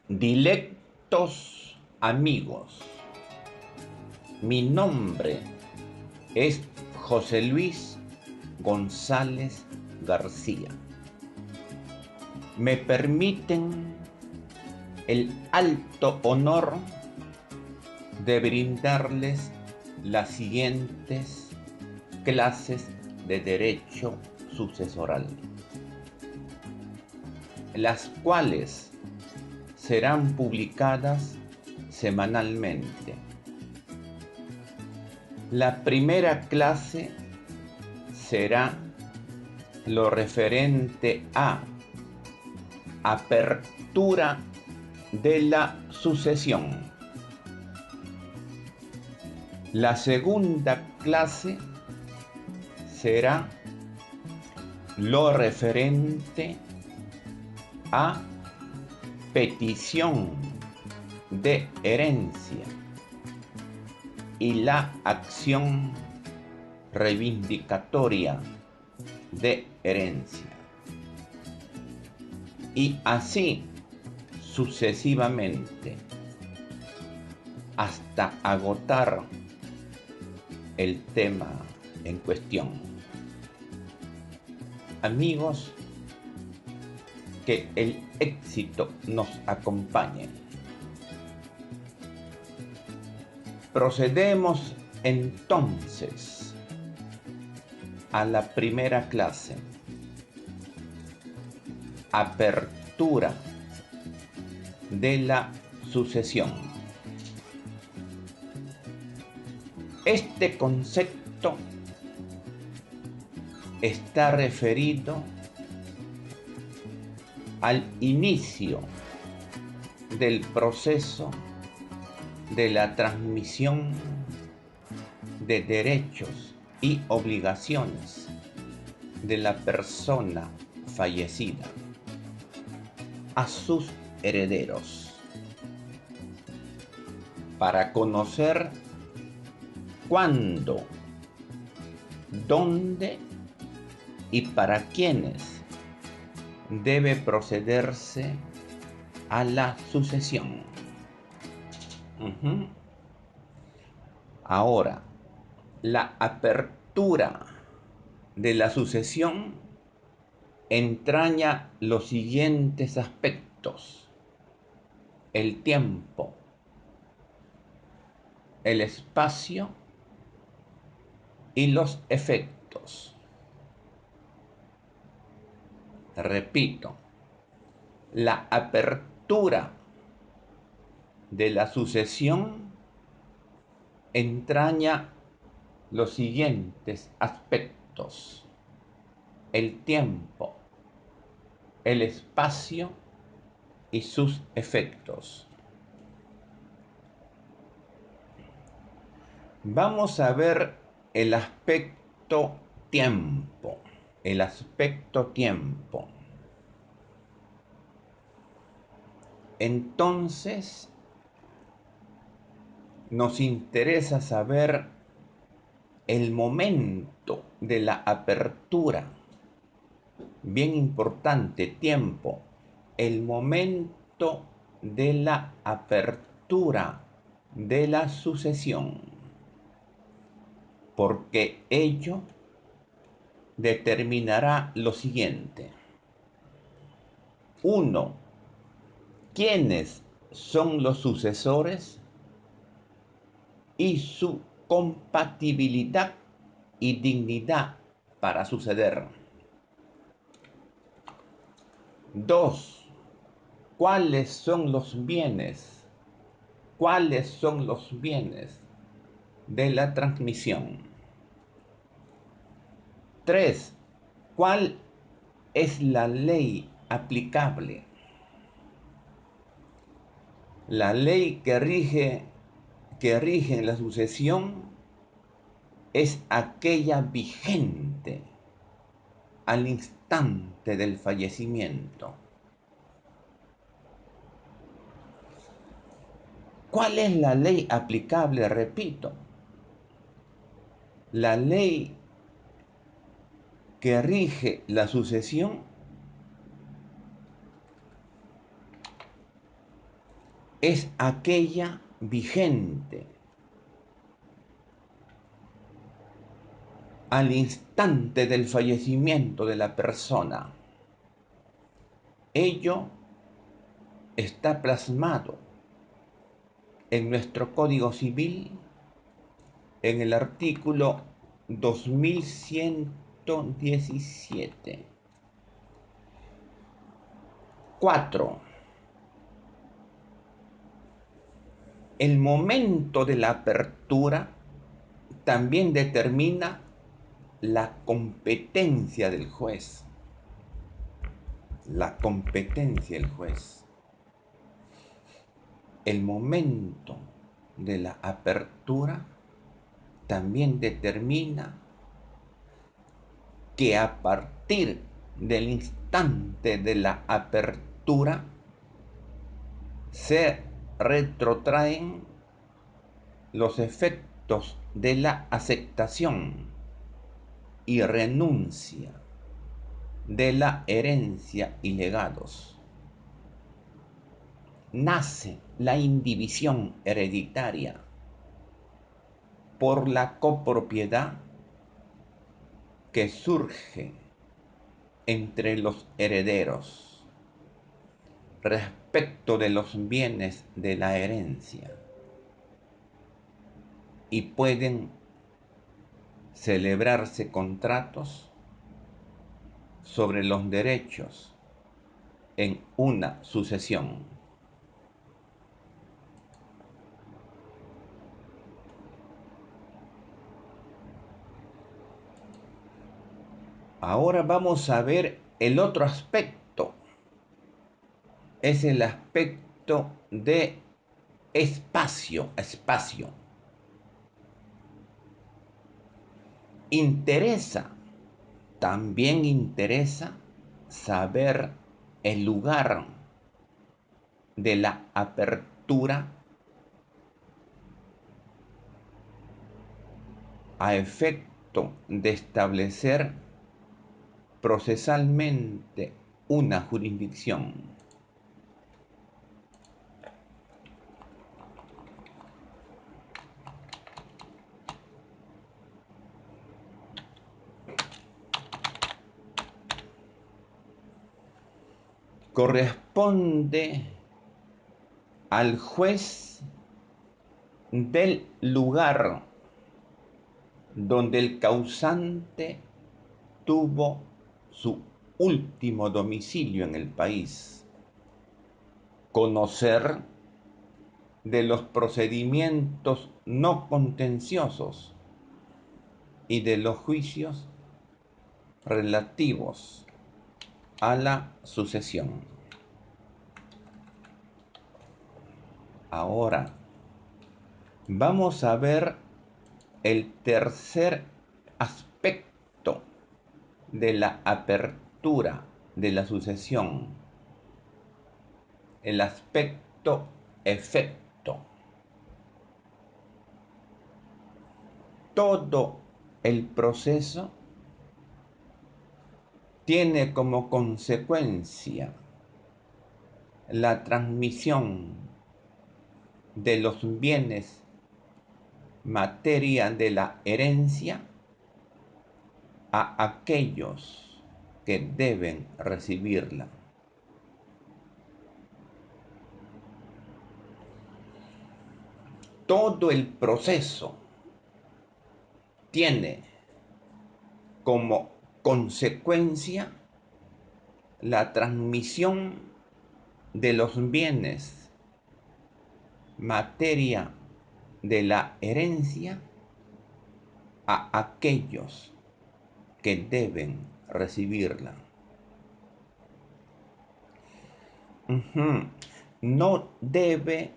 Dilectos amigos, mi nombre es José Luis González García. Me permiten el alto honor de brindarles las siguientes clases de derecho sucesoral, las cuales serán publicadas semanalmente. La primera clase será lo referente a apertura de la sucesión. La segunda clase será lo referente a petición de herencia y la acción reivindicatoria de herencia. Y así sucesivamente hasta agotar el tema en cuestión. Amigos, que el éxito nos acompañe. Procedemos entonces a la primera clase. Apertura de la sucesión. Este concepto está referido al inicio del proceso de la transmisión de derechos y obligaciones de la persona fallecida a sus herederos, para conocer cuándo, dónde y para quiénes debe procederse a la sucesión. Ahora, la apertura de la sucesión entraña los siguientes aspectos: el tiempo, el espacio y los efectos. Repito, la apertura de la sucesión entraña los siguientes aspectos: el tiempo, el espacio y sus efectos. Vamos a ver el aspecto tiempo. El aspecto tiempo. Entonces, nos interesa saber el momento de la apertura. Bien importante, tiempo. El momento de la apertura de la sucesión, porque ello determinará lo siguiente. 1. ¿Quiénes son los sucesores y su compatibilidad y dignidad para suceder? 2. ¿Cuáles son los bienes? ¿Cuáles son los bienes de la transmisión? 3. ¿Cuál es la ley aplicable? La ley que rige la sucesión es aquella vigente al instante del fallecimiento. ¿Cuál es la ley aplicable? Repito, la ley que rige la sucesión es aquella vigente al instante del fallecimiento de la persona. Ello está plasmado en nuestro Código Civil en el artículo 2117. 4. El momento de la apertura también determina la competencia del juez. La competencia del juez. El momento de la apertura también determina que a partir del instante de la apertura se retrotraen los efectos de la aceptación y renuncia de la herencia y legados. Nace la indivisión hereditaria por la copropiedad que surge entre los herederos respecto de los bienes de la herencia y pueden celebrarse contratos sobre los derechos en una sucesión. Ahora vamos a ver el otro aspecto. Es el aspecto de espacio. También interesa saber el lugar de la apertura a efecto de establecer procesalmente una jurisdicción. Corresponde al juez del lugar donde el causante tuvo su último domicilio en el país, conocer de los procedimientos no contenciosos y de los juicios relativos a la sucesión. Ahora vamos a ver el tercer aspecto de la apertura de la sucesión, el aspecto efecto. Todo el proceso tiene como consecuencia la transmisión de los bienes materia de la herencia a aquellos que deben recibirla. Todo el proceso tiene como consecuencia la transmisión de los bienes materia de la herencia a aquellos que deben recibirla. No debe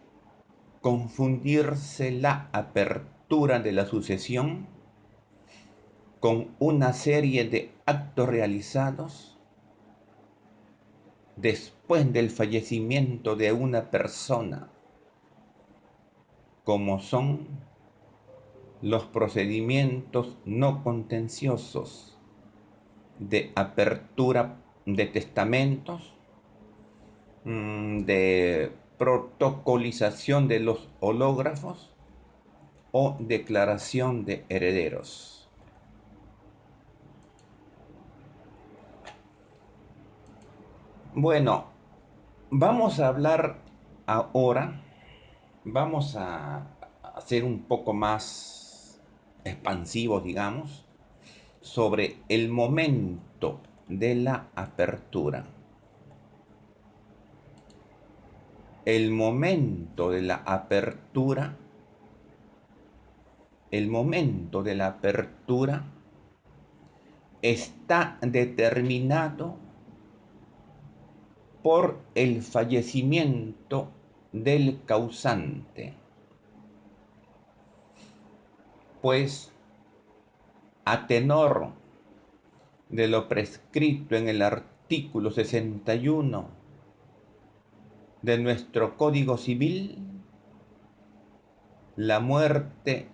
confundirse la apertura de la sucesión con una serie de actos realizados después del fallecimiento de una persona, como son los procedimientos no contenciosos de apertura de testamentos, de protocolización de los hológrafos o declaración de herederos. Bueno, vamos a hablar ahora, vamos a ser un poco más expansivos, digamos, sobre el momento de la apertura. El momento de la apertura, el momento de la apertura está determinado por el fallecimiento del causante, pues a tenor de lo prescrito en el artículo 61 de nuestro Código Civil, la muerte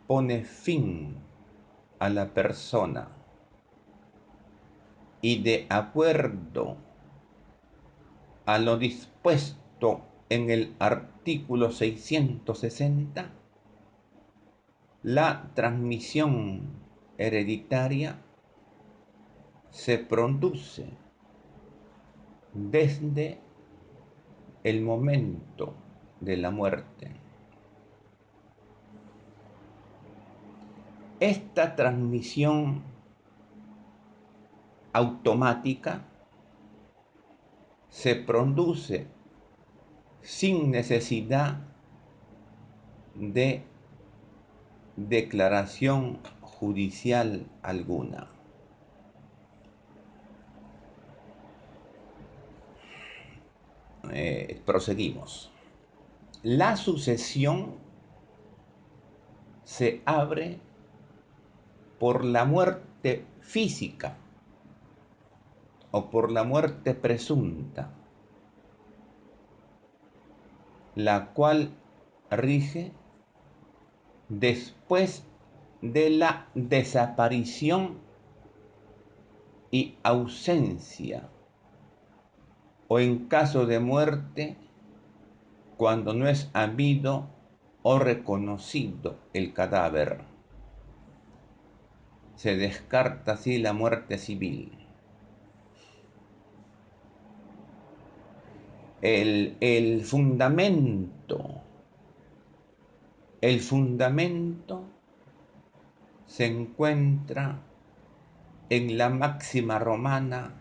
pone fin a la persona y de acuerdo a lo dispuesto en el artículo 660, la transmisión hereditaria se produce desde el momento de la muerte. Esta transmisión automática se produce sin necesidad de declaración judicial alguna. Proseguimos. La sucesión se abre por la muerte física o por la muerte presunta, la cual rige después de la desaparición y ausencia, o en caso de muerte, cuando no es habido o reconocido el cadáver. Se descarta así la muerte civil. El fundamento se encuentra en la máxima romana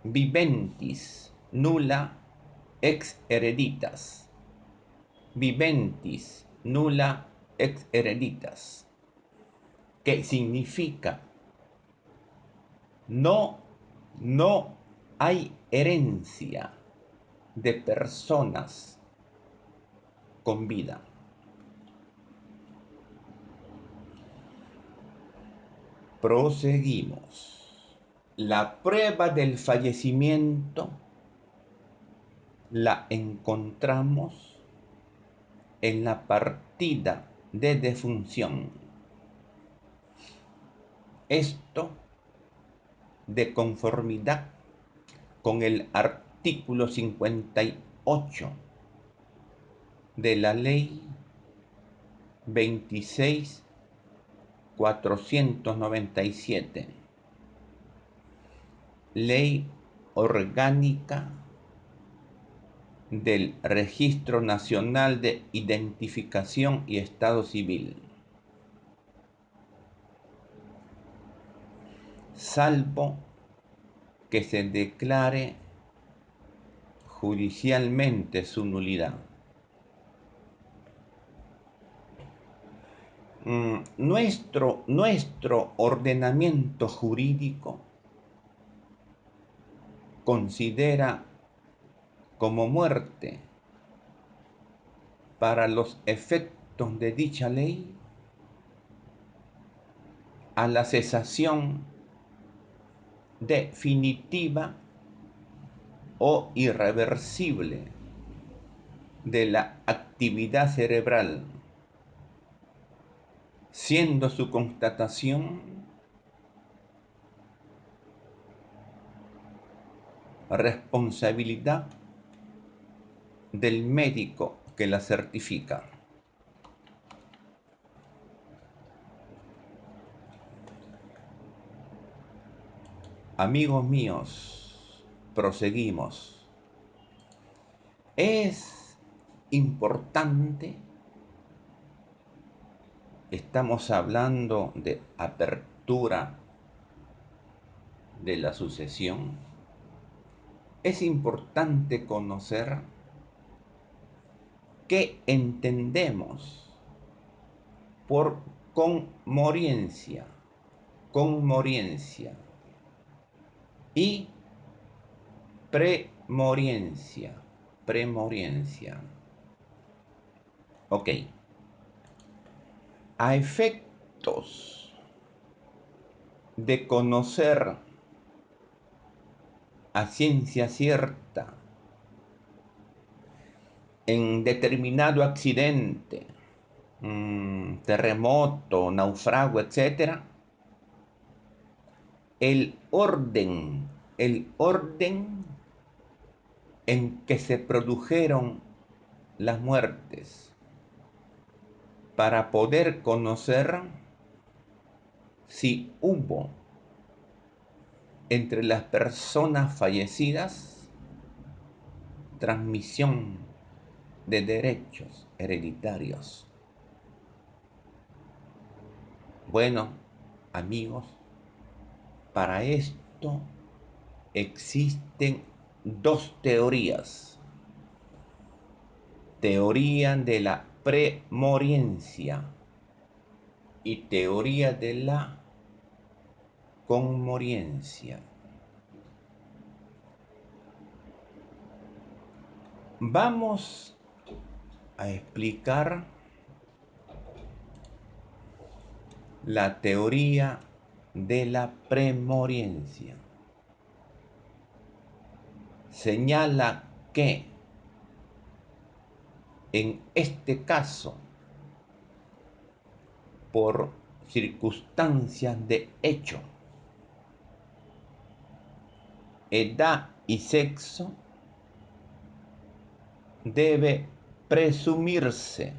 viventis nulla ex hereditas. Viventis nulla ex hereditas, que significa no hay herencia de personas con vida. Proseguimos. La prueba del fallecimiento la encontramos en la partida de defunción. Esto de conformidad con el artículo 58 de la ley 26.497, ley orgánica del Registro Nacional de Identificación y Estado Civil. Salvo que se declare judicialmente su nulidad. Nuestro ordenamiento jurídico considera como muerte para los efectos de dicha ley a la cesación definitiva o irreversible de la actividad cerebral, siendo su constatación responsabilidad del médico que la certifica. Amigos míos, proseguimos. Es importante, estamos hablando de apertura de la sucesión, es importante conocer qué entendemos por conmoriencia y premoriencia. Ok. A efectos de conocer a ciencia cierta en determinado accidente, terremoto, naufragio, etc., el orden en que se produjeron las muertes, para poder conocer si hubo entre las personas fallecidas transmisión de derechos hereditarios. Bueno, amigos, para esto existen dos teorías. Teoría de la premoriencia y teoría de la conmoriencia. Vamos a explicar la teoría de la premoriencia. Señala que en este caso, por circunstancias de hecho, edad y sexo, debe presumirse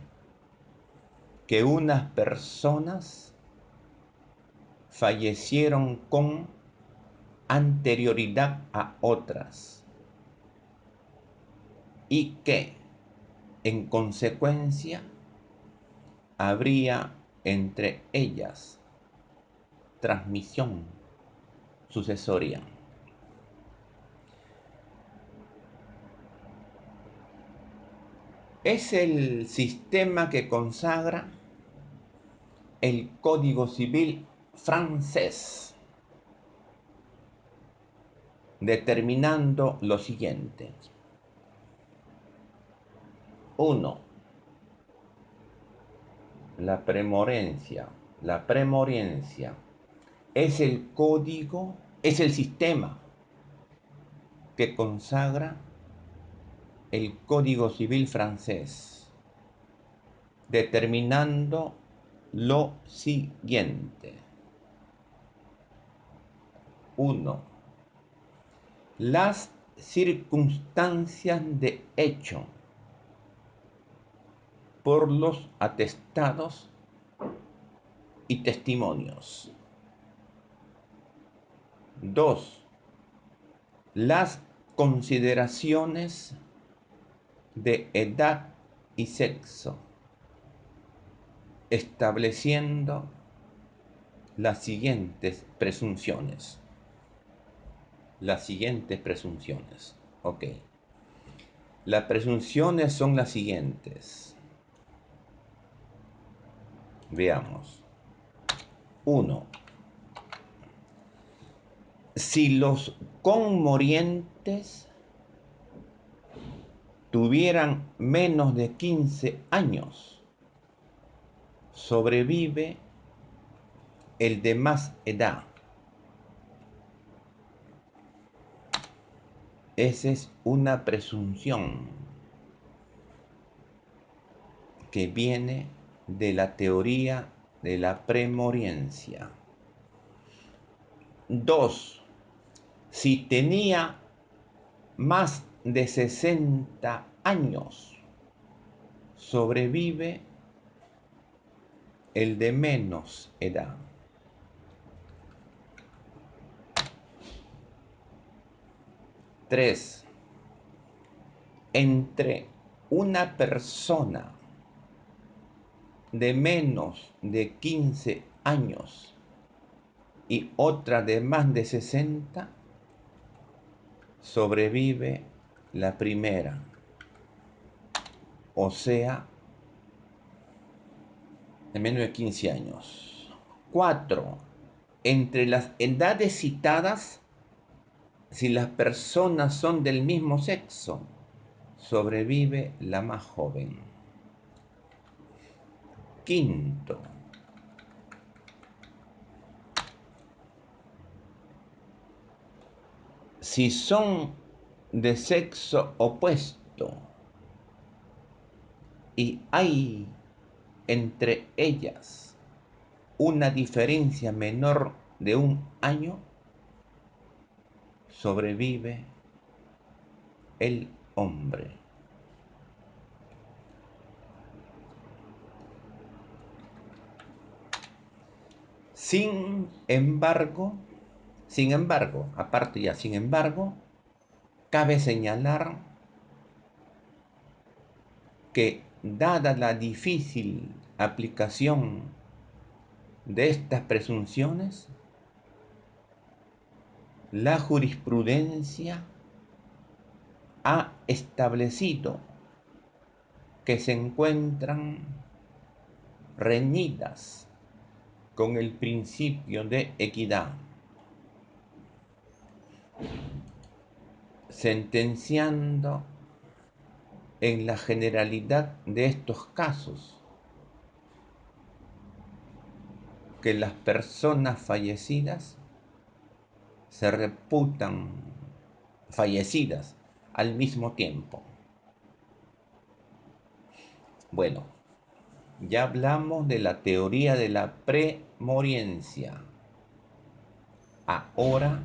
que unas personas fallecieron con anterioridad a otras y que, en consecuencia, habría entre ellas transmisión sucesoria. Es el sistema que consagra el Código Civil francés, determinando lo siguiente. 1. La premoriencia. La premoriencia es el código, es el sistema que consagra el Código Civil francés, determinando lo siguiente. 1. Las circunstancias de hecho por los atestados y testimonios. 2. Las consideraciones de edad y sexo, estableciendo las siguientes presunciones. Ok. Las presunciones son las siguientes. Veamos. 1. Si los conmorientes tuvieran menos de 15 años, sobrevive el de más edad. Esa es una presunción que viene de la teoría de la premoriencia. 2. Si tenía más de 60 años sobrevive el de menos edad. Tres, entre una persona de menos de 15 años y otra de más de 60, sobrevive la primera, o sea, de menos de 15 años. 4. Entre las edades citadas, si las personas son del mismo sexo, sobrevive la más joven. Quinto, si son de sexo opuesto y hay entre ellas una diferencia menor de un año, sobrevive el hombre. Sin embargo, cabe señalar que dada la difícil aplicación de estas presunciones, la jurisprudencia ha establecido que se encuentran reñidas con el principio de equidad, sentenciando en la generalidad de estos casos que las personas fallecidas se reputan fallecidas al mismo tiempo. Bueno, ya hablamos de la teoría de la premoriencia. Ahora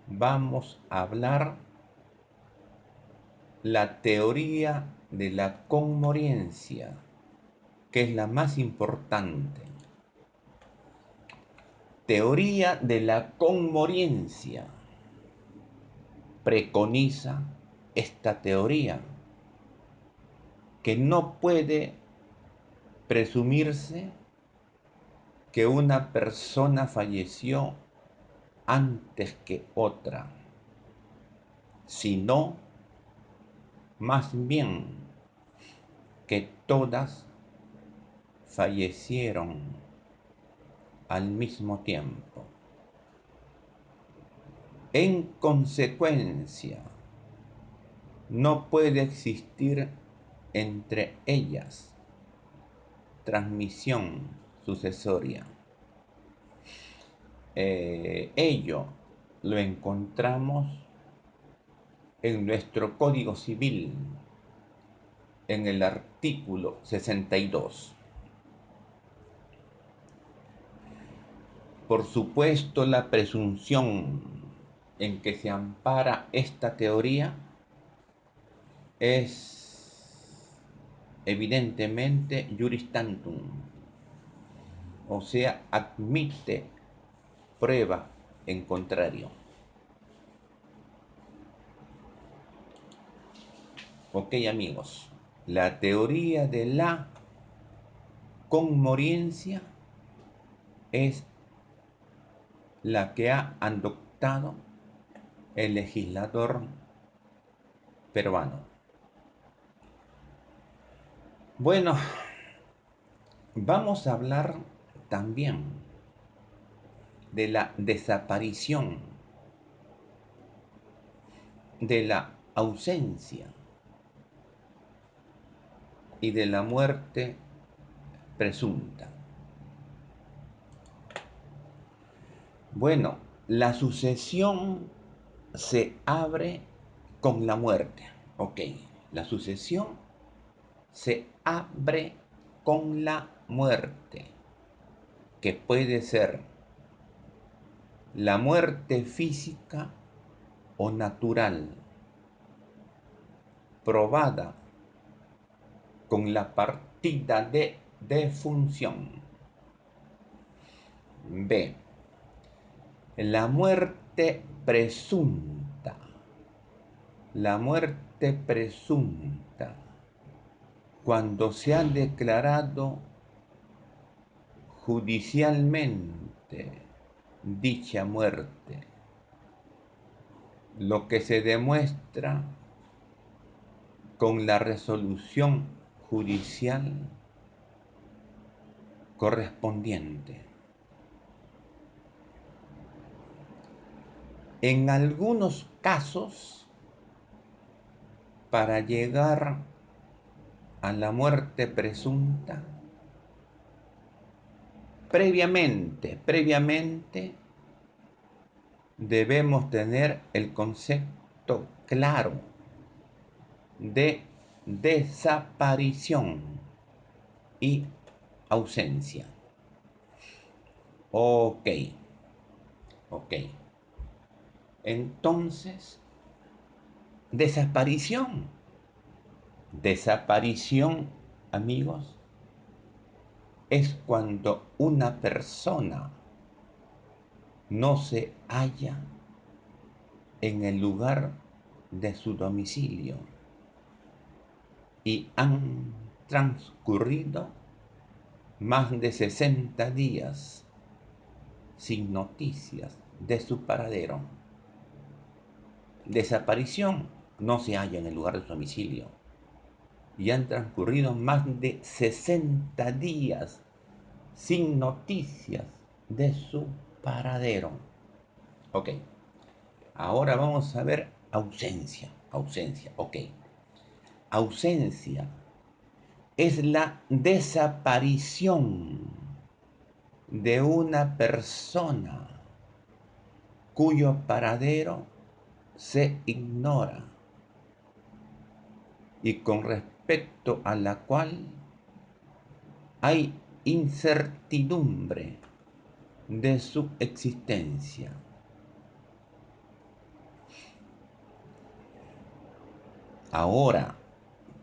vamos a hablar la teoría de la conmoriencia, que es la más importante. Teoría de la conmoriencia. Preconiza esta teoría que no puede presumirse que una persona falleció antes que otra, sino más bien que todas fallecieron al mismo tiempo. En consecuencia, no puede existir entre ellas transmisión sucesoria. Ello lo encontramos en nuestro Código Civil, en el artículo 62. Por supuesto, la presunción en que se ampara esta teoría es evidentemente juris tantum, o sea, admite prueba en contrario. Ok, amigos, la teoría de la conmoriencia es la que ha adoptado el legislador peruano. Bueno, vamos a hablar también de la desaparición, de la ausencia y de la muerte presunta. Bueno, la sucesión se abre con la muerte. Ok, la sucesión se abre con la muerte, que puede ser la muerte física o natural. probada con la partida de defunción. B. La muerte presunta. La muerte presunta, cuando se ha declarado judicialmente dicha muerte, lo que se demuestra con la resolución judicial correspondiente. En algunos casos, para llegar a la muerte presunta, previamente debemos tener el concepto claro de desaparición y ausencia. Ok. Entonces, desaparición. Desaparición, amigos, es cuando una persona no se halla en el lugar de su domicilio y han transcurrido más de 60 días sin noticias de su paradero. Desaparición, no se halla en el lugar de su domicilio y han transcurrido más de 60 días sin noticias de su paradero. Ok, ahora vamos a ver ausencia. Ok. Ausencia es la desaparición de una persona cuyo paradero se ignora y con respecto a la cual hay incertidumbre de su existencia. Ahora,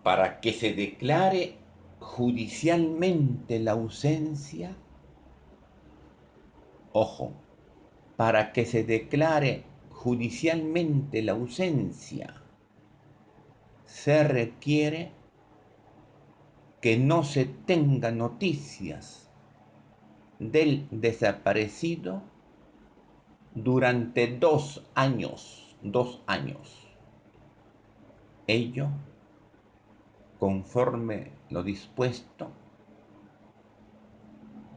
para que se declare judicialmente la ausencia, ojo, para que se declare judicialmente la ausencia, se requiere que no se tenga noticias del desaparecido durante 2 años. 2 años. Ello conforme lo dispuesto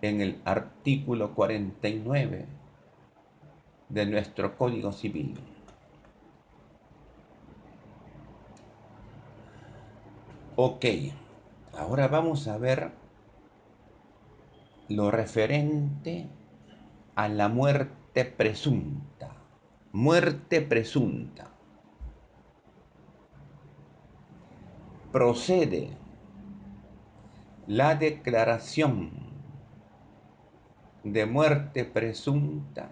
en el artículo 49 de nuestro Código Civil. Ok, ahora vamos a ver lo referente a la muerte presunta. Muerte presunta. Procede la declaración de muerte presunta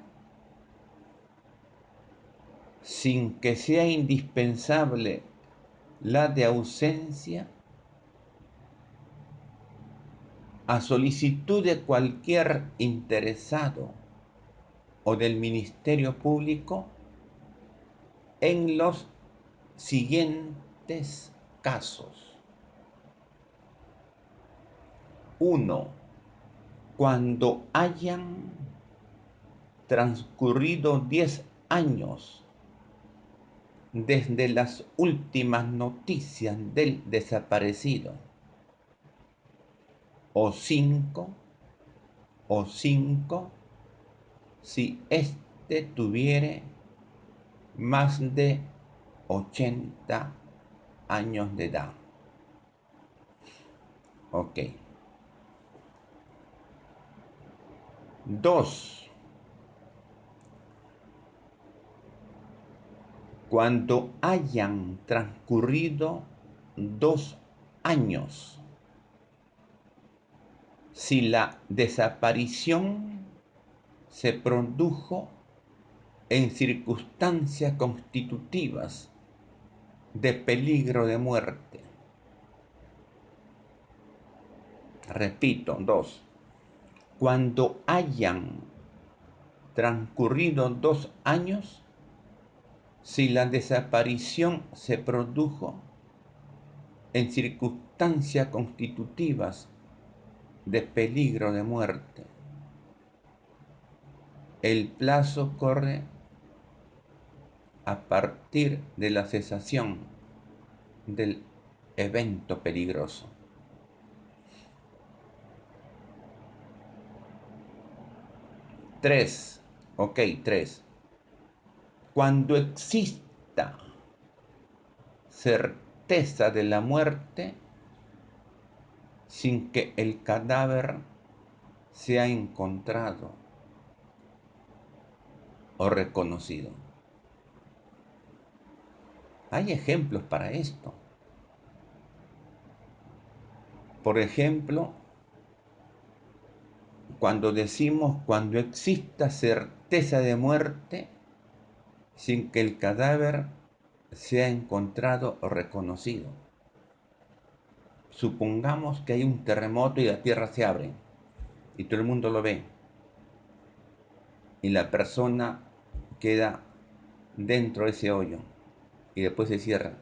sin que sea indispensable la de ausencia a solicitud de cualquier interesado o del Ministerio Público en los siguientes casos. 1. Cuando hayan transcurrido 10 años desde las últimas noticias del desaparecido. O 5, si éste tuviere más de 80 años de edad. Ok. 2. Cuando hayan transcurrido 2 años, si la desaparición se produjo en circunstancias constitutivas de peligro de muerte. Repito, 2. Cuando hayan transcurrido 2 años, si la desaparición se produjo en circunstancias constitutivas de peligro de muerte, el plazo corre a partir de la cesación del evento peligroso. 3. Ok, 3. Cuando exista certeza de la muerte sin que el cadáver sea encontrado o reconocido. Hay ejemplos para esto. Por ejemplo, cuando decimos cuando exista certeza de muerte sin que el cadáver sea encontrado o reconocido. Supongamos que hay un terremoto y la tierra se abre y todo el mundo lo ve y la persona queda dentro de ese hoyo y después se cierra.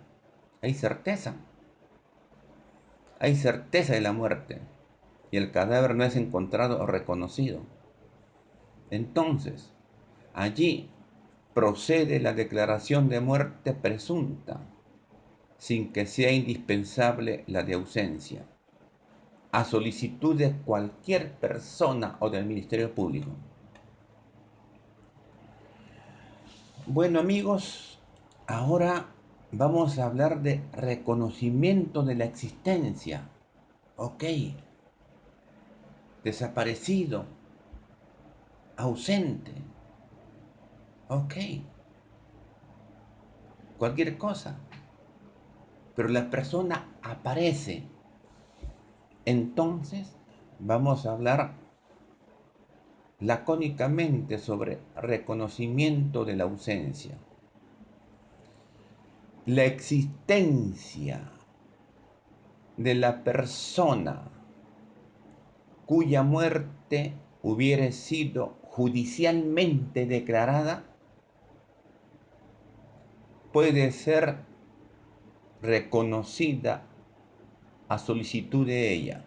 Hay certeza de la muerte y el cadáver no es encontrado o reconocido. Entonces, allí procede la declaración de muerte presunta, sin que sea indispensable la de ausencia, a solicitud de cualquier persona o del Ministerio Público. Bueno, amigos, ahora vamos a hablar de reconocimiento de la existencia. Ok, desaparecido, ausente. Ok, cualquier cosa. Pero la persona aparece. Entonces, vamos a hablar lacónicamente sobre reconocimiento de la ausencia. La existencia de la persona cuya muerte hubiere sido judicialmente declarada puede ser reconocida a solicitud de ella.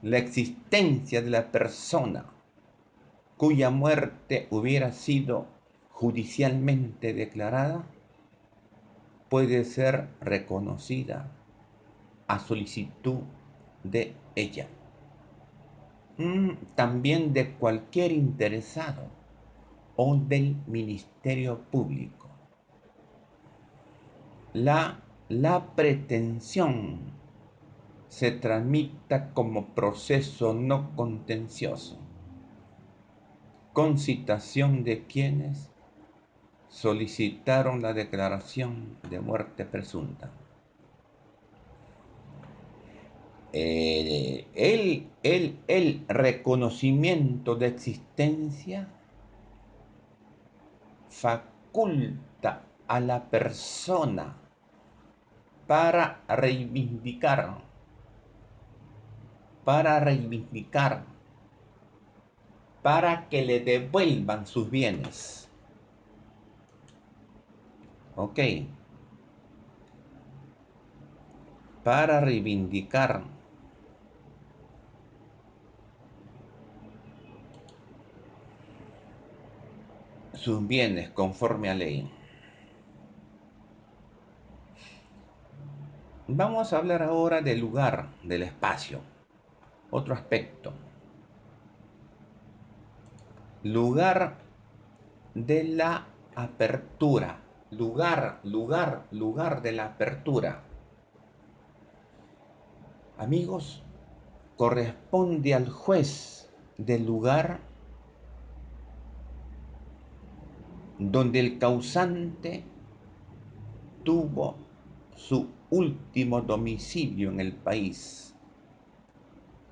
La existencia de la persona cuya muerte hubiera sido judicialmente declarada puede ser reconocida a solicitud de ella. También de cualquier interesado o del Ministerio Público. La pretensión se tramita como proceso no contencioso, con citación de quienes solicitaron la declaración de muerte presunta. El reconocimiento de existencia faculta a la persona para reivindicar, para que le devuelvan sus bienes. Ok. Para reivindicar sus bienes conforme a ley. Vamos a hablar ahora del lugar, del espacio. Otro aspecto. Lugar de la apertura. Lugar de la apertura. Amigos, corresponde al juez del lugar donde el causante tuvo su último domicilio en el país.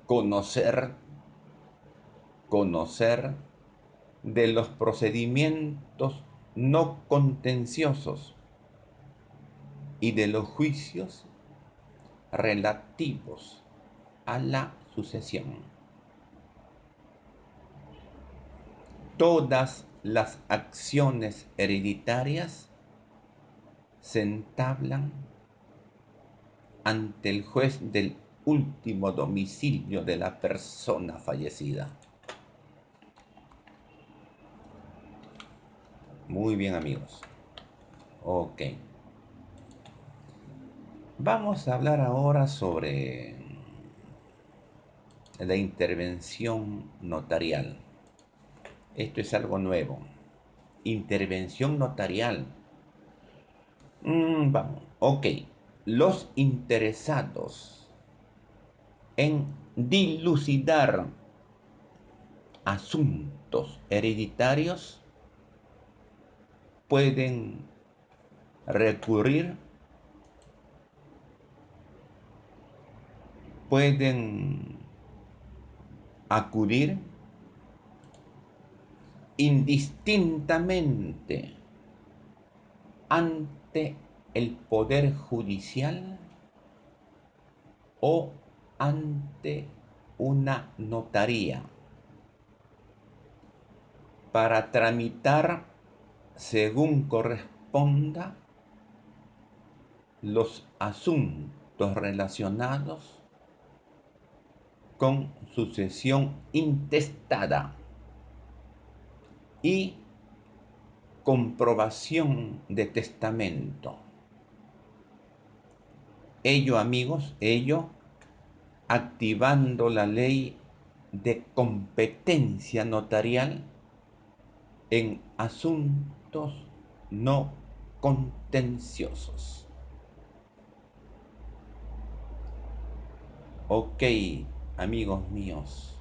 Conocer de los procedimientos no contenciosos y de los juicios relativos a la sucesión. Todas las acciones hereditarias se entablan ante el juez del último domicilio de la persona fallecida. Muy bien, amigos. Ok. Vamos a hablar ahora sobre la intervención notarial. Esto es algo nuevo. Intervención notarial. Vamos. Ok. Los interesados en dilucidar asuntos hereditarios pueden recurrir, pueden acudir indistintamente ante el Poder Judicial o ante una notaría para tramitar según corresponda los asuntos relacionados con sucesión intestada y comprobación de testamento. Ello, amigos, ello activando la ley de competencia notarial en asuntos no contenciosos. Ok, amigos míos,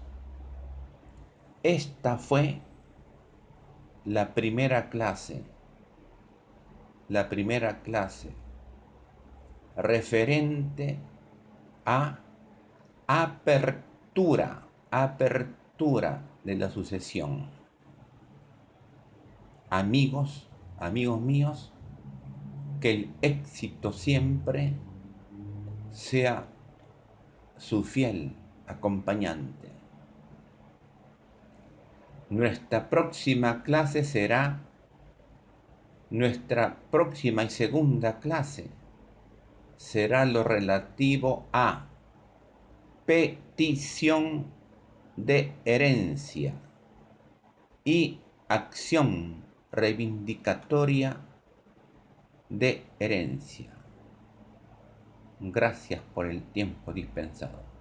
esta fue la primera clase referente a apertura de la sucesión. Amigos míos, que el éxito siempre sea su fiel acompañante. Nuestra próxima y segunda clase será lo relativo a petición de herencia y acción reivindicatoria de herencia. Gracias por el tiempo dispensado.